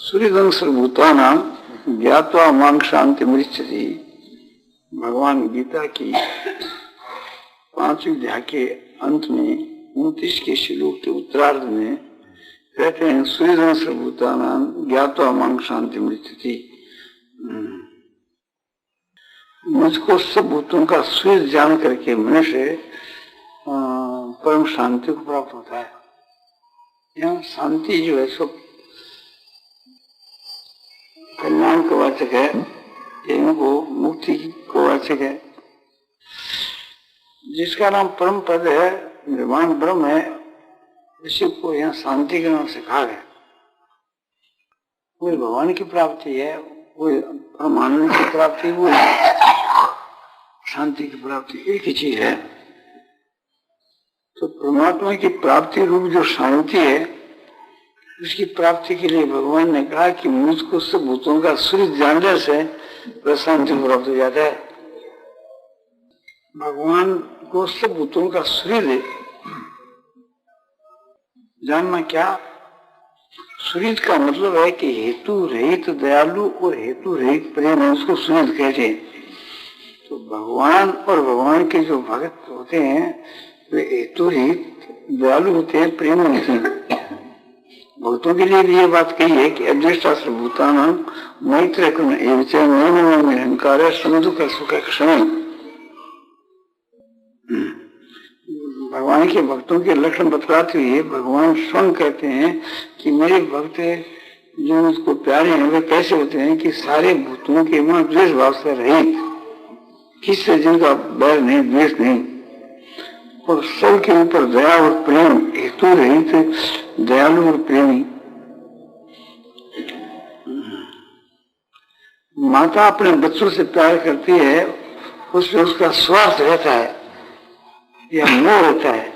सूर्यदं सर्वभूतानां ज्ञात्वा मां शांति मृच्छति। भगवान गीता की 5वीं अध्याय के अंत में 29 के श्लोक के उत्तरार्ध में कहते हैं, सूर्यदं सर्वभूतानां ज्ञात्वा मां शांति मृच्छति। मुझको सब भूतों का सूर्य जान करके मनुष्य परम शांति को प्राप्त होता है। यहाँ शांति जो है सब कल्याण का वाचक है, एवं को मुक्ति को वाचक है। जिसका नाम परम पद है, निर्वाण ब्रह्म है, उसी को यहाँ शांति के नाम से कहा गया। वो भगवान की प्राप्ति है, वो परम आनंद की प्राप्ति, वो शांति की प्राप्ति एक ही चीज है। तो परमात्मा की प्राप्ति रूप जो शांति है, उसकी प्राप्ति के लिए भगवान ने कहा कि मुझको सब भूतों का सूर्य जानने से शांति प्राप्त हो जाता है। भगवान को सब भूतों का सूर्य जानना क्या? सूर्य का मतलब है कि हेतु रहित दयालु और हेतु रहित प्रेम है, उसको सूर्य कहते हैं। तो भगवान और भगवान के जो भक्त होते हैं वे हेतु रहित दयालु होते हैं, प्रेम होते हैं। भक्तों के लिए भी ये बात कही है कि अदृष्टा सर्वभूतानां मैत्र करुण एवच मौन निरंकार समदुख सुख क्षण। भगवान के भक्तों के लक्षण बतलाते हुए भगवान स्वयं कहते हैं कि मेरे भक्त जो मुझको प्यारे हैं वे कैसे होते हैं कि सारे भूतों के मन द्वेष भाव से रहित, किससे जिनका बैर नहीं, द्वेष नहीं, और सबके ऊपर दया और प्रेम, हेतु रहित दयालु और प्रेमी। माता अपने बच्चों से प्यार करती है, उसमें उसका स्वार्थ रहता है या मोह रहता है।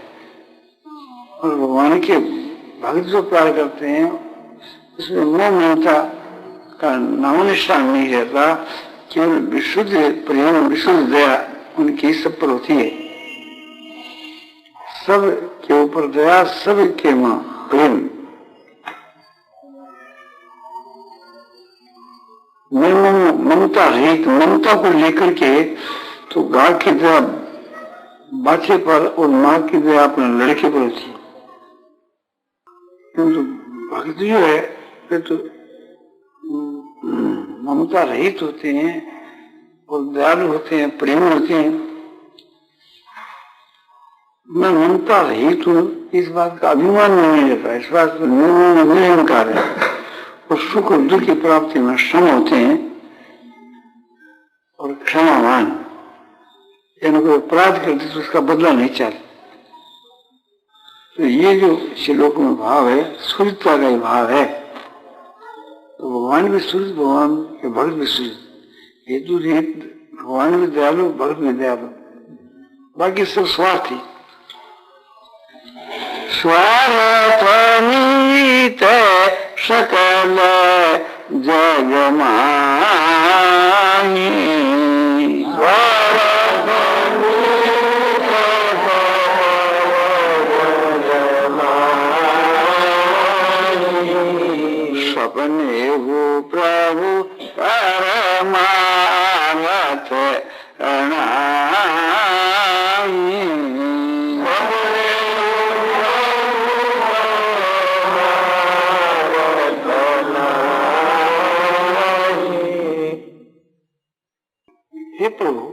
और भगवान के भक्त जो प्यार करते हैं उसमें मोह ममता का नाम निशान नहीं रहता, केवल विशुद्ध प्रेम, विशुद्ध दया उनकी सब पर होती है। सब के ऊपर दया, सब के मां प्रेम। ममता रहित, ममता को लेकर के तो गाय की दया बच्चे पर और माँ की दया अपने लड़के पर होती है। किंतु भक्त जो है वे तो ममता रहित होते हैं और दयालु होते हैं, प्रेम होते हैं। मैं ममता रहित हूँ इस बात का अभिमान नहीं रहता, इस बात पर निरंकार है। और सुख और दुख की प्राप्ति में क्षम होते हैं और क्षमावान, यानी कोई अपराध करते तो उसका बदला नहीं चाहते। तो ये जो श्लोक में भाव है, सूर्यता का भाव है। तो भगवान भी सूर्य, भगवान के भक्त भी सूर्य, हेतु रहित, भगवान भी दयालु, भक्त भी दयालु, बाकी सब स्वार्थी। स्वार्थनीत सकल जग माही, सपने हो प्रभु परमार्थ हे प्रभु,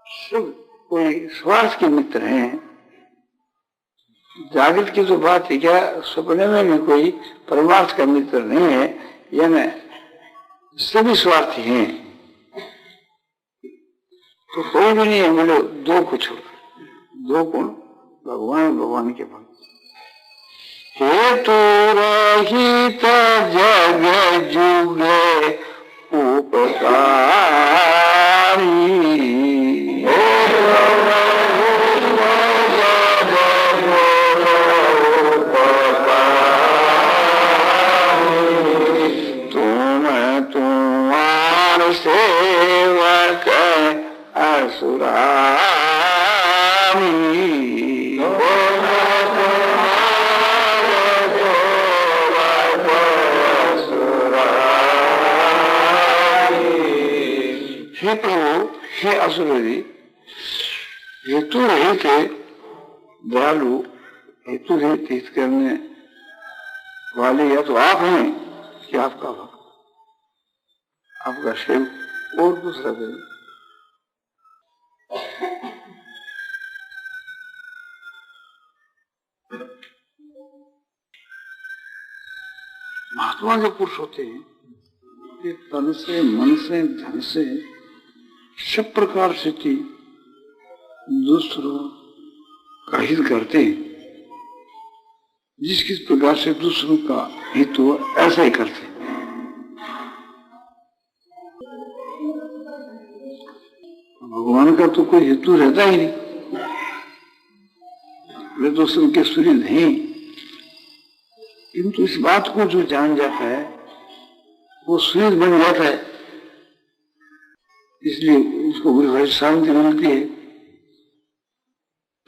सब कोई स्वार्थ के मित्र हैं। जागृत की तो बात है क्या, सपने में भी कोई परमार्थ का मित्र नहीं है, यानी सभी स्वार्थी हैं। तो कोई भी नहीं है, बोले दो को छोड़, दो कौन, भगवान के भक्त। हेतु रहित जग जुगे उपकारी, तुम तुम्हार सेवक असुरामी, हे प्रभु, हे असुरी, हेतु रहित दयालु, हेतु रहित हित करने वाले या तो आप हैं कि आपका भक्त, आपका सेवक, और दूसरा करें। महात्मा जो पुरुष होते हैं ये तन से, मन से, धन से, सब प्रकार से दूसरों का हित करते हैं। जिस किस प्रकार से दूसरों का हित हो ऐसा ही करते हैं। भगवान का तो कोई हेतु रहता ही नहीं, वे तो उनके सूर्य नहीं, किंतु इस बात को जो जान जाता है वो सूर्य बन जाता है, इसलिए उसको बड़ी बड़ी शांति मिलती है।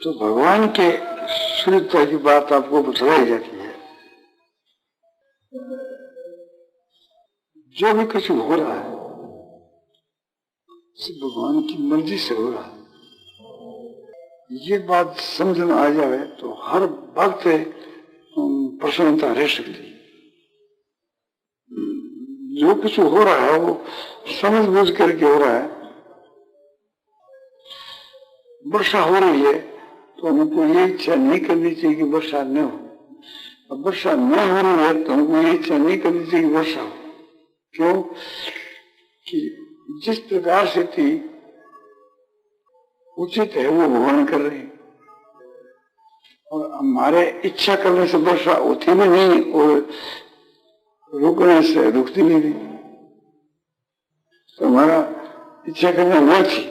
तो भगवान के सूर्यता की बात आपको बताई जाती है। जो भी कुछ हो रहा है भगवान की मर्जी से हो रहा है, ये बात समझ में आ जाए तो हर वक्त प्रसन्नता रह सकती है। जो कुछ हो रहा है वो समझ बूझ करके हो रहा है। वर्षा हो रही है तो हमको ये इच्छा नहीं करनी चाहिए कि वर्षा न हो, अब वर्षा न हो रही है तो हमको ये इच्छा नहीं करनी चाहिए कि वर्षा हो। क्यों कि जिस प्रकार से थी उचित है वो भगवान कर रहे हैं, और हमारे इच्छा करने से वर्षा होती भी नहीं और रुकने से रुकती भी नहीं, तो हमारा इच्छा करना व्यर्थ ही।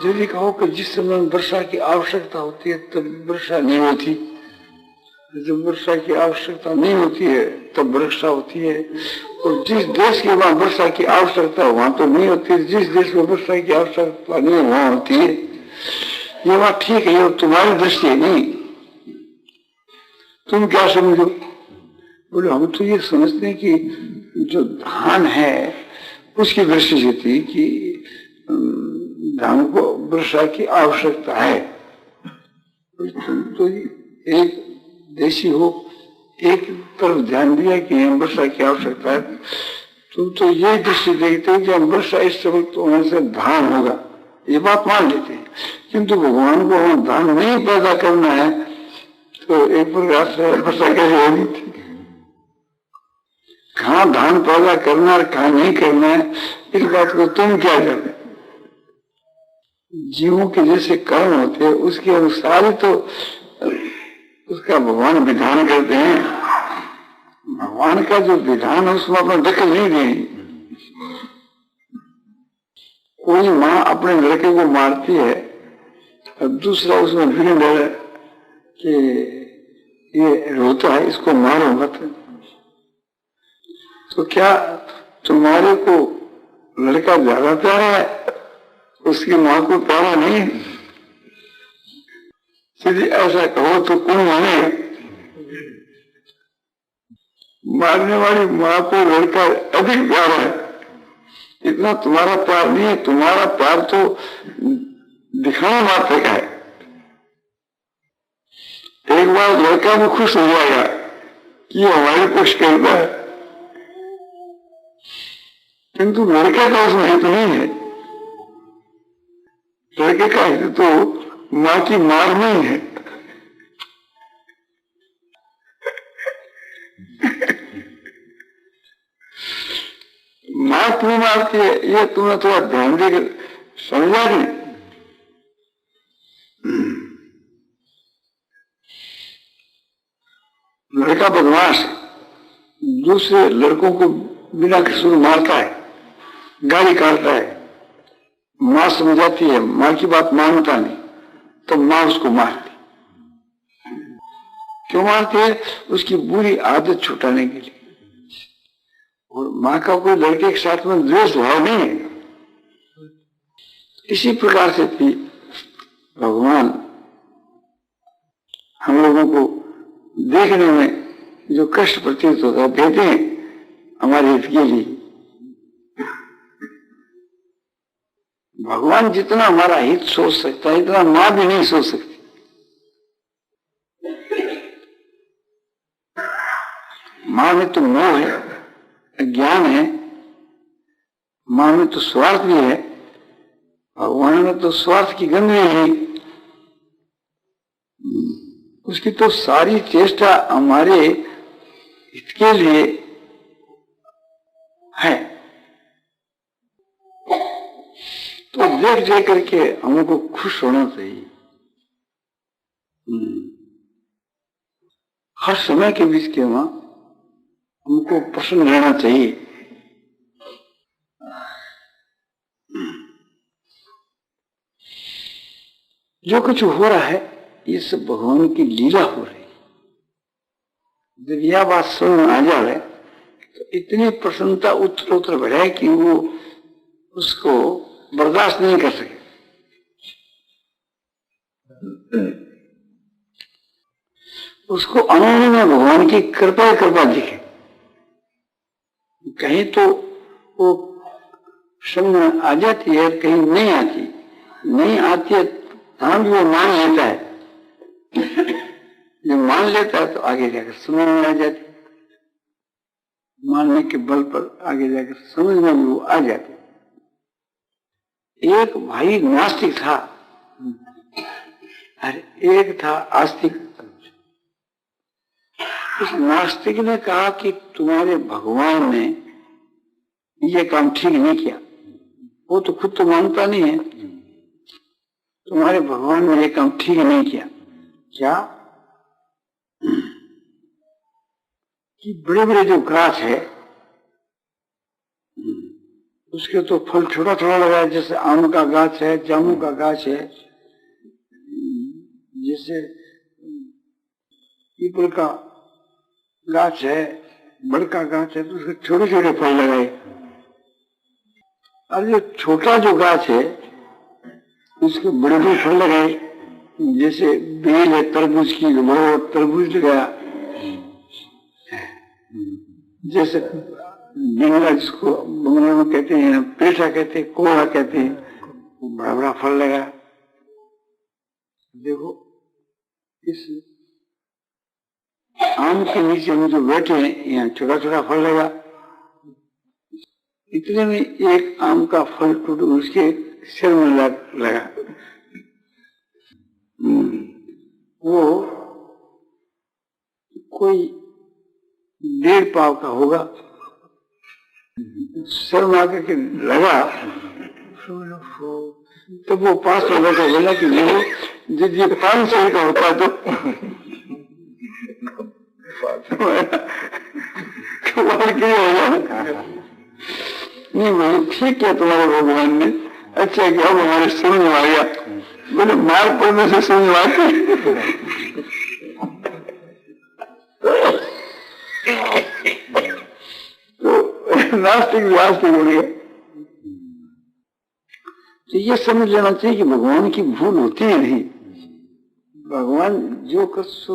यदि कहो कि जिस समय वर्षा की आवश्यकता होती है तब वर्षा नहीं होती, जब वर्षा की आवश्यकता नहीं होती है तब वर्षा होती है, और जिस देश के वहां वर्षा की आवश्यकता वहां तो नहीं होती, जिस देश में वर्षा की आवश्यकता नहीं वहां होती है। ये बात ठीक है, ये तुम्हारी दृष्टि नहीं। तुम क्या समझो? बोले हम तो ये समझते हैं कि जो धान है उसकी दृष्टि से थी कि धान को वर्षा की आवश्यकता है। तुम तो एक देशी हो, एक तरफ ध्यान दिया कि हम वर्षा की आवश्यकता है, तुम तो ये दृष्टि देखते हो कि हम वर्षा इस समय तो होने से धान होगा, ये बात मान लेते हैं। किंतु भगवान को हम धान नहीं पैदा करना है तो एक प्रकार से वर्षा कैसे होगी? कहाँ धान पैदा करना और कहाँ नहीं करना है, इस बात को तुम क्या कर रहे? जीवों के जैसे कर्म होते हैं उसके अनुसार ही तो उसका भगवान विधान करते हैं। भगवान का जो विधान है उसमें अपना दखल नहीं देंगे। कोई माँ अपने लड़के को मारती है और दूसरा उसमें भिड़ है कि ये रोता है इसको मारो मत, तो क्या तुम्हारे को लड़का ज्यादा प्यारा है, उसकी माँ को प्यारा नहीं? यदि ऐसा कहो तो कौन मानेगा? मारने वाली माँ को लड़का अधिक प्यारा है, इतना तुम्हारा प्यार नहीं है। तुम्हारा प्यार तो दिखाने मात्र का है। एक बार लड़का भी खुश हो जाएगा कि हमारी कुछ करता है, किंतु लड़के का उसमें हित नहीं है। लड़के का हित तो माँ की मार नहीं है। माँ क्यों मारती है ये तुम्हें थोड़ा ध्यान देकर समझा नहीं। दूसरे लड़कों को बिना कसूर मारता है, गाली काटता है, माँ समझाती है, माँ की बात मानता नहीं, तो माँ उसको मारती। क्यों मारती है? उसकी बुरी आदत छुटाने के लिए। और माँ का कोई लड़के के साथ में द्वेष भाव नहीं है। इसी प्रकार से भी भगवान हम लोगों को देखने में जो कष्ट प्रतीत होता है देते हैं हमारे हित के लिए। भगवान जितना हमारा हित सोच सकता है इतना माँ भी नहीं सोच सकती। माँ में तो मोह है, ज्ञान है, माँ में तो स्वार्थ भी है, भगवान में तो स्वार्थ की गंध भी है। उसकी तो सारी चेष्टा हमारे हित के लिए है। तो देख देख करके हमको खुश होना चाहिए। हर समय के बीच के वहां हमको प्रसन्न रहना चाहिए। जो कुछ हो रहा है ये सब भगवान की लीला हो रही है। जब यह बात समझ में आ जाए तो इतनी प्रसन्नता उत्तर बढ़े कि वो उसको बर्दाश्त नहीं कर सके। उसको अनुभव में भगवान की कृपा दिखे। कहीं तो वो समझ आ जाती है, कहीं नहीं आती है, हाँ भी वो मान लेता है। जब मान लेता है तो आगे जाकर समझ में आ जाती, मानने के बल पर आगे जाकर समझ में भी वो आ जाती। एक भाई नास्तिक था और एक था आस्तिक। उस नास्तिक ने कहा कि तुम्हारे भगवान ने ये काम ठीक नहीं किया। वो तो खुद तो मानता नहीं है। तुम्हारे भगवान ने ये काम ठीक नहीं किया। क्या? कि बड़े बड़े जो गाछ है उसके तो फल छोटा छोटा लगा है, जैसे आम का गाछ है, जामू का गाछ है, जैसे पीपल का गाछ है, बड़का गाछ है, तो उसके छोटे छोटे फल लगाए। और जो छोटा जो गाछ है उसके बड़े बड़े फल लगाए, जैसे बेल है तरबूज की, बड़ा तरबूज लगाया, जैसे बिंगला जिसको बंगला में कहते हैं, पेठा कहते हैं, कोड़ा कहते हैं, बड़ा बड़ा फल लगा। देखो इस आम के नीचे हम जो बैठे हैं यहाँ छोटा छोटा फल लगा। इतने में एक आम का फल टूट उसके सिर में लगा। वो कोई 1.5 पाव का होगा। सिर में आकर के लगा तो वो पास हो गया। बोला कि देखो जब ये 500 का होता तो क्या होगा? नहीं भाई ठीक है तुम्हारे भगवान ने, अच्छा क्या हमारे समझ में आ गया। बोले मार पड़ने से समझ में आते। तो नास्तिक वास्तिक हो गया। तो ये समझ लेना चाहिए कि भगवान की भूल होती है नहीं। भगवान जो कुछ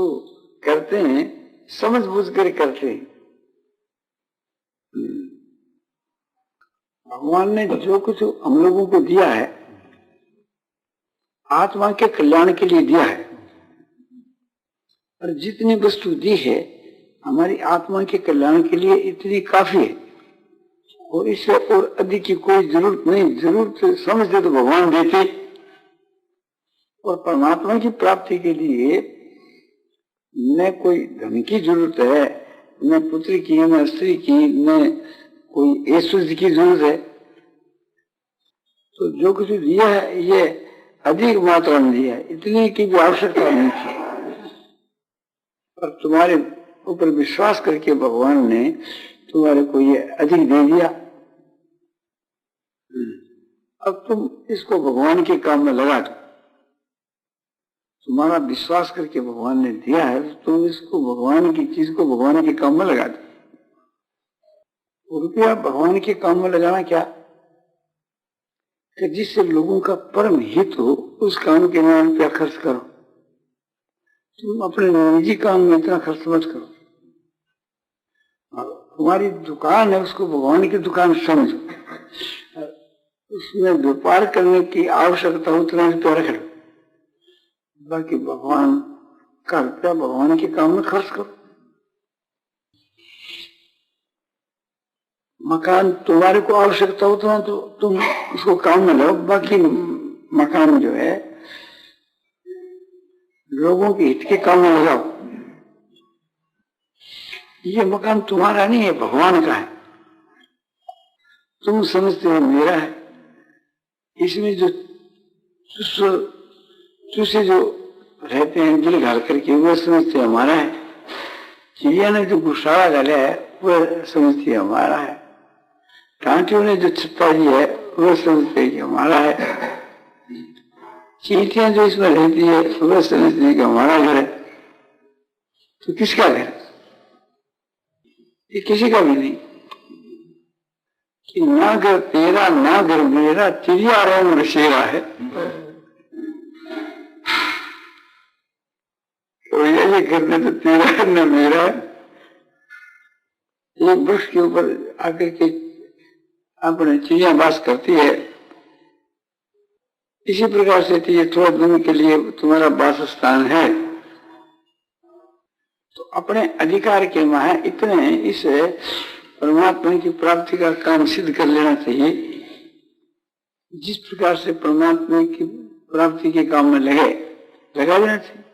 करते हैं समझ बूझ कर करते हैं। भगवान ने जो कुछ हम लोगों को दिया है आत्मा के कल्याण के लिए दिया है, और जितनी वस्तु दी है हमारी आत्मा के कल्याण के लिए इतनी काफी है, और इससे और अधिक की कोई जरूरत नहीं। जरूरत समझते तो भगवान देते। और परमात्मा की प्राप्ति के लिए न कोई धन की जरूरत है, न पुत्र की, न स्त्री की, न कोई ऐश्वर्य की जरूरत है। तो जो कुछ दिया है ये अधिक मात्रा में दिया है, इतनी की भी आवश्यकता नहीं थी। और तुम्हारे ऊपर विश्वास करके भगवान ने तुम्हारे को ये अधिक दे दिया। अब तुम इसको भगवान के काम में लगा दो। तुम्हारा विश्वास करके भगवान ने दिया है तो तुम इसको भगवान की चीज को भगवान के काम में लगा दो। रुपया भगवान के काम में लगाना क्या कि जिससे लोगों का परम हित हो उस काम के लिए रुपया खर्च करो। तुम अपने निजी काम में इतना खर्च मत करो। तुम्हारी दुकान है उसको भगवान की दुकान समझो, उसमें व्यापार करने की आवश्यकता हो उतना रुपया रख लो, बाकी भगवान का रुपया भगवान के काम में खर्च करो। मकान तुम्हारे को आवश्यकता हो तो तुम उसको काम में लो, बाकी मकान जो है लोगों के हित के काम में लगाओ। ये मकान तुम्हारा नहीं है, भगवान का है। तुम समझते हो मेरा है, इसमें जो तुझसे जो रहते हैं दिल घाल करके वो समझते हमारा है। चिड़िया ने जो घुसाड़ा डाला है वह समझती हमारा है। कांटियों ने जो छत्ता दी है वह समझते कि हमारा है। चींटियां जो इसमें रहती है वह समझती है कि हमारा घर है। तो किसका घर? ये किसी का भी नहीं कि ना घर तेरा ना घर मेरा, चिड़िया रंग बसेरा है। तो ये करने तो तेरा है न मेरा है। एक वृक्ष के ऊपर आकर के अपने चिड़िया वास करती है, इसी प्रकार से ये थोड़ा दिन के लिए तुम्हारा वास स्थान है। तो अपने अधिकार के वहां इतने इस परमात्मा की प्राप्ति का काम सिद्ध कर लेना चाहिए। जिस प्रकार से परमात्मा की प्राप्ति के काम में लगा देना चाहिए।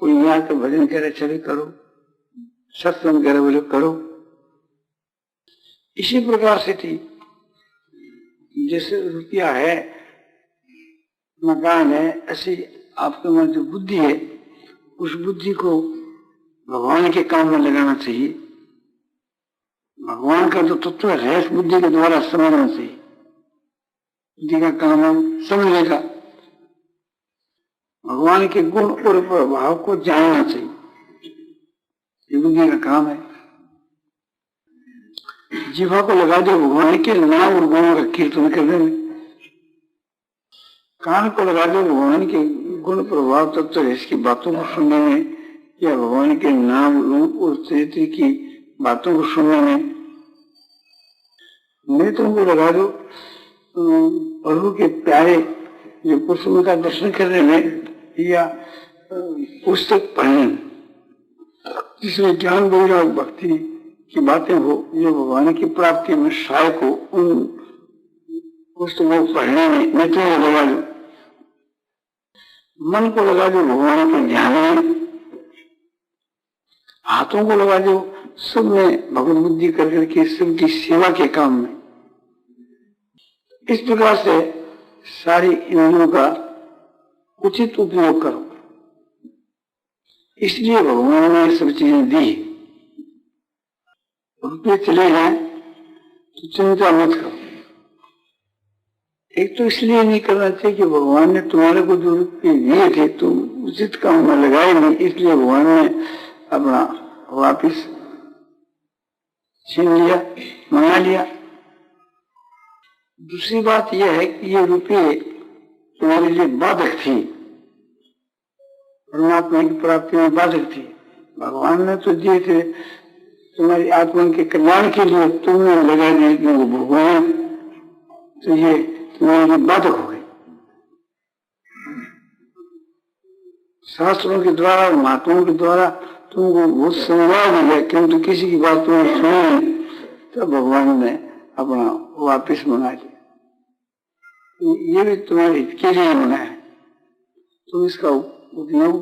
कोई यहाँ तो भजन करे चले करो, सत्संग करे बोले करो। इसी प्रकार से थी, जैसे रुपया है, मकान है, ऐसी आपके मन जो बुद्धि है उस बुद्धि को भगवान के काम में लगाना चाहिए। भगवान का जो तत्व है इस बुद्धि के द्वारा समझना चाहिए। बुद्धि का काम है समझने का, भगवान के गुण और प्रभाव को जानना चाहिए, ये बुद्धि का काम है। जीवा को लगा दो भगवान के नाम और गुणों का कीर्तन करने में, कान को लगा दो भगवान के गुण प्रभाव तत्व तो इसकी बातों को सुनने में, या भगवान के नाम रूप और चरित्र की बातों को सुनने में। नेत्रों को लगा दो प्रभु के प्यारे जो पुस्तकों का दर्शन करने में, या पुस्तक पढ़ने में जिसमें ज्ञान वैराग्य भक्ति की बातें हो, जो भगवान की प्राप्ति में सहायक हो, उन पुस्तकों को पढ़ने में नेत्रों को लगा दो। मन को लगा दो भगवान के ध्यान में, हाथों को लगा दो सब में भगवत बुद्धि कर करके सबकी सेवा के काम में। इस प्रकार से सारी इंद्रियों का उचित उपयोग करो। इसलिए भगवान ने सब चीजें दी। रुपये चले जाए तो चिंता मत करो। एक तो इसलिए नहीं करना चाहिए कि भगवान ने तुम्हारे को जो रुपये दिए थे तुम उचित काम में लगाए नहीं, इसलिए भगवान ने अपना वापिस छीन लिया, मंगा लिया। दूसरी बात यह है कि ये रुपये तुम्हारे लिए बाधक थी, परमात्मा की प्राप्ति में बाधक थी। भगवान ने तो दिए थे तुम्हारी आत्मा के कल्याण के लिए, तुमने लगा दिए कि वो भगवान, तो ये तुम्हारे लिए बाधक हो गए। शास्त्रों के द्वारा, महात्माओं के द्वारा तुमको बहुत समझा दिया, किंतु किसी की बात तुमने सुनी, तब भगवान ने अपना वापिस मंगा लिया। ये भी तुम्हारे हित के लिए होना है। तुम इसका उपयोग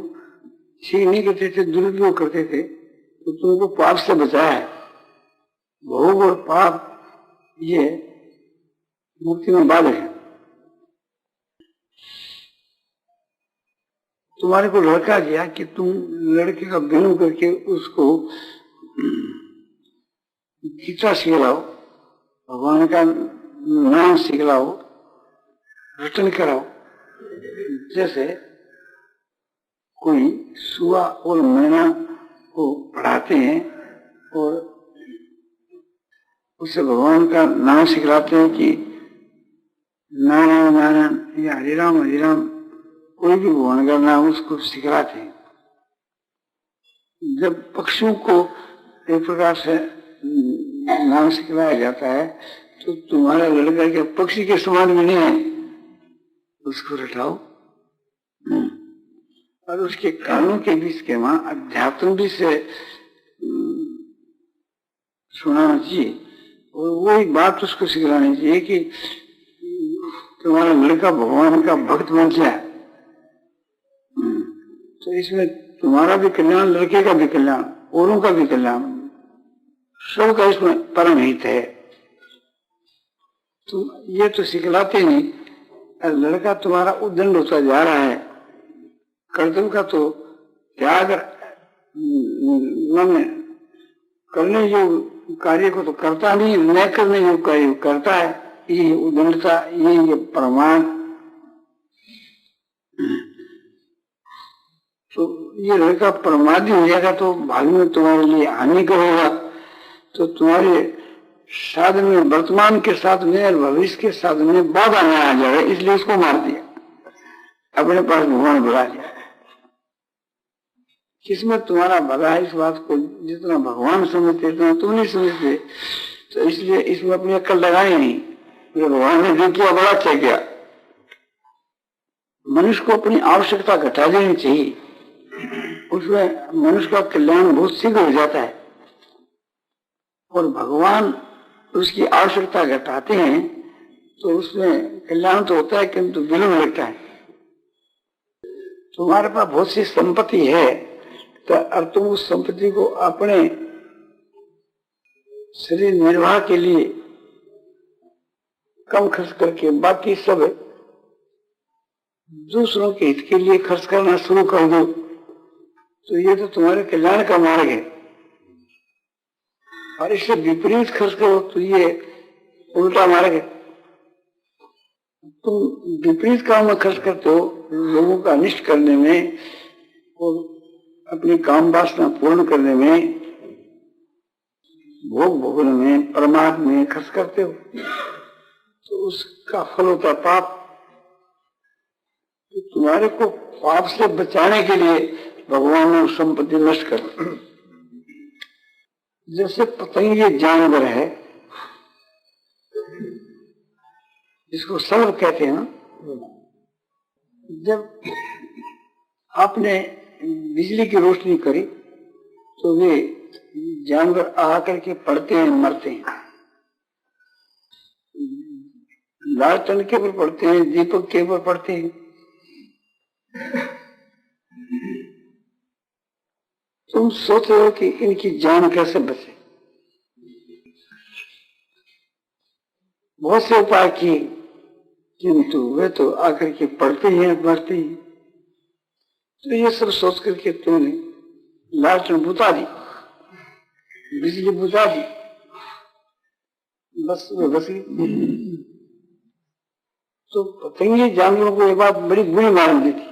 ठीक नहीं करते थे, दुरुपयोग करते थे, तो तुमको पाप से बचाया है। भोग और पाप ये मुक्ति में बाधक है। तुम्हारे को लड़का दिया कि तुम लड़के का विनोद करके उसको गीता सिखलाओ, भगवान का नाम सिखलाओ, रटन कराओ। जैसे कोई सुआ और मैना को पढ़ाते हैं और उसे भगवान का नाम सिखलाते हैं कि नारायण नारायण या हरिराम हरिराम, कोई भी भगवान का नाम उसको सिखलाते हैं। जब पक्षियों को एक प्रकार से नाम सिखलाया जाता है तो तुम्हारा लड़का क्या पक्षी के समान भी नहीं है, उसको रटाओ। और उसके कानों के बीच के वहां अध्यात्म भी से सुनाना चाहिए और वही बात उसको सिखलानी चाहिए कि तुम्हारा लड़का भगवान का भक्त बन जाए। तो इसमें तुम्हारा भी कल्याण, लड़के का भी कल्याण, औरों का भी कल्याण, सबका इसमें परम हित है। तो ये तो सिखलाते नहीं, लड़का तुम्हारा उद्दंड होता जा रहा है, कर्तव्य का तो त्याग मन करने जो कार्य को तो करता नहीं, न करने जो कार्य करता है, ये उद्दंडता, ये प्रमाण। तो ये लड़का प्रमादी हो जाएगा तो भाग में तुम्हारे लिए हानि का होगा। तो तुम्हारे साधन में, वर्तमान के साथ में और भविष्य के साधन में बाधा में आ जाएगा, इसलिए उसको मार दिया, अपने पास भगवान बुला लिया। किसमें तुम्हारा भला है, इस बात को जितना भगवान समझते इतना तुम नहीं समझते। तो इसलिए इसमें अपनी अक्ल लगाई नहीं, भगवान ने जो किया बड़ा अच्छा किया। मनुष्य को अपनी आवश्यकता घटा देनी चाहिए, उसमें मनुष्य का कल्याण बहुत शीघ्र हो जाता है। और भगवान उसकी आवश्यकता घटाते हैं तो उसमें कल्याण तो होता है किंतु विलंब लगता है। तुम्हारे पास बहुत सी संपत्ति है तो अब तुम उस संपत्ति को अपने शरीर निर्वाह के लिए कम खर्च करके बाकी सब दूसरों के हित के लिए खर्च करना शुरू कर दो, तो ये तो तुम्हारे कल्याण का मार्ग है। और इससे विपरीत खर्च करो तो ये उल्टा मार्ग है। तुम विपरीत काम में खर्च करते हो, लोगों का अनिष्ट करने में और अपनी काम वासना पूर्ण करने में, भोग भोगने में, परमार्थ में खर्च करते हो, तो उसका फल होता पाप। तो तुम्हारे को पाप से बचाने के लिए भगवान ने संपत्ति नष्ट कर। जैसे पतंगे जानवर है जिसको सर्प कहते हैं, जब आपने बिजली की रोशनी करी तो वे जानवर आकर के पड़ते हैं, मरते हैं। लालटेन के ऊपर पड़ते हैं, दीपक के ऊपर पड़ते हैं। तुम सोच रहे हो कि इनकी जान कैसे बचे, बहुत से उपाय किए किंतु वे तो आकर के पड़ते हैं, मरते हैं। तो ये सब सोच करके तुमने लालटेन बुझा दी, बिजली बुझा दी, बस तो पतंगे जानवरों को ये बात बड़ी बुरी मालूम दी थी।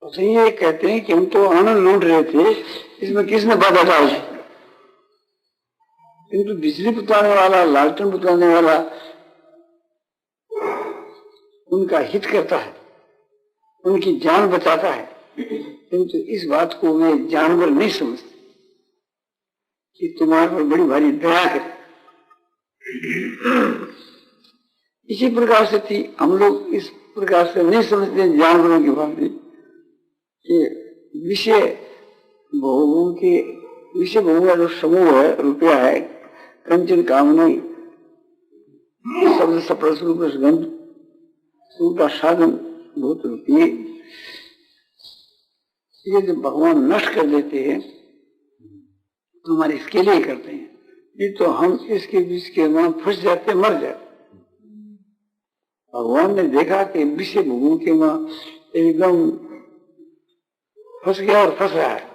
ये कहते हैं कि हम तो आनंद लूट रहे थे, इसमें किसने बाधा डाली। किंतु बिजली बुझाने वाला, लालटेन बुझाने वाला उनका हित करता है, उनकी जान बचाता है। किंतु इस बात को वे जानवर नहीं समझते कि तुम्हारे पर बड़ी भारी दया करे। इसी प्रकार से थी, हम लोग इस प्रकार से नहीं समझते जानवरों की बात कि विषय भोगों के, विषय भोगों का जो समूह है, रुपया है, कंचन कामनी, शब्द सप्रस रूप गंध, उनका साधन बहुत रुपये, ये जब भगवान नष्ट कर देते हैं तो हमारे इसके लिए करते हैं, ये तो हम इसके बीच के वहां फंस जाते, मर जाते। भगवान ने देखा कि विषय भोगों के वहां एकदम फंस गया और फंस रहा है।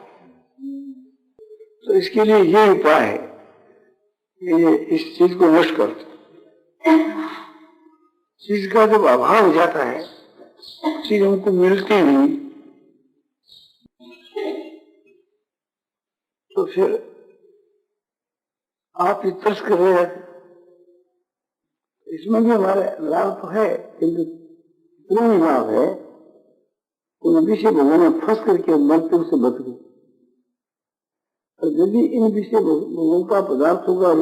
तो इसके लिए ये उपाय है कि ये इस चीज को नष्ट कर दो। चीज का जब अभाव हो जाता है, चीज हमको मिलती नहीं, तो फिर आप ही तरस कर रहे हैं। इसमें भी हमारे लाभ तो है, किंतु इतना ही लाभ है उन विषय भोगों में फंस करके मृत्यु से बच गए। और यदि इन विषय भोगों का पदार्थ होगा